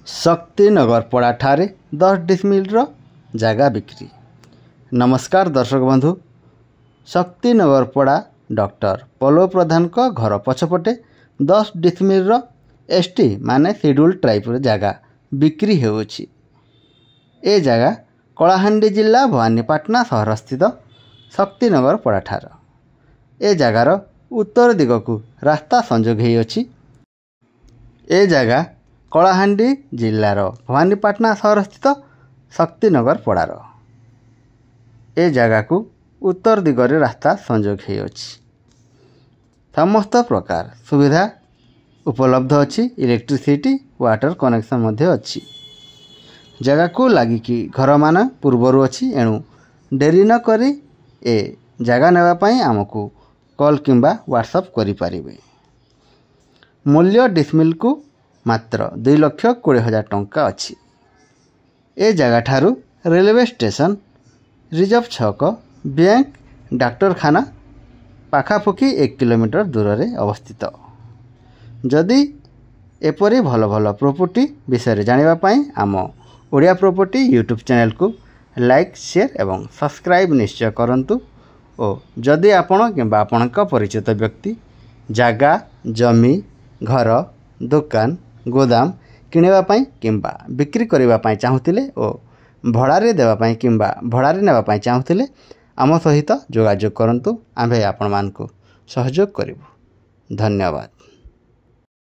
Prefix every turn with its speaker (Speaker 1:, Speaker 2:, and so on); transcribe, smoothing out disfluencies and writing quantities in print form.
Speaker 1: शक्तिनगर पड़ा ठारे 10 डिसमिल जगह बिक्री। नमस्कार दर्शक बंधु, शक्तिनगर पड़ा डॉक्टर पल्लव प्रधान को घर पछपटे 10 डिसमिल एसटी माने शेड्यूल ट्राइब जगह बिक्री होउछि। ए जगह कलाहांडी जिला भवानीपाटना सहर स्थित शक्तिनगर पड़ा ठार। ए जगार उत्तर दिगकू रास्ता संजोग होइछि। ए जगह कलाहांडी जिलार भवानीपाटना सहर स्थित शक्तिनगर पड़ार। ए जगह को उत्तर दिगरे रास्ता संजोग होइछि। समस्त प्रकार सुविधा उपलब्ध अछि। इलेक्ट्रिसिटी वाटर कनेक्शन मध्य अछि। जगह को लगी कि घर मान पूर्वर अछि। एणु डेरी न करी ए जगह नेबा पई आमको कॉल किंबा व्हाट्सएप करि परिबे। मूल्य डिसमिल को मात्र 2,20,000 टंका अछि। ए जगह ठारू रेलवे स्टेशन, रिजर्व छक, बैंक, डाक्तरखाना पाखापुखी 1 किलोमीटर दूर रे अवस्थित। जदि एपरी भल भल प्रॉपर्टी विषय जानिबा पई आम ओडिया प्रॉपर्टी यूट्यूब चैनल को लाइक, शेयर एवं सब्सक्राइब निश्चय करंतु। और जदि आपण किंबा आपणक परिचित व्यक्ति जागा, जमी, घर, दुकान, गोदाम किणवा पई किंबा बिक्री करबा पई चाहुतिले और भड़ारे देबा पई किंबा भड़ारे नेबा पई चाहुतिले आम सहित जोगाजोग करंतु। आम्भे आपण मानकु सहयोग करिबु। धन्यवाद।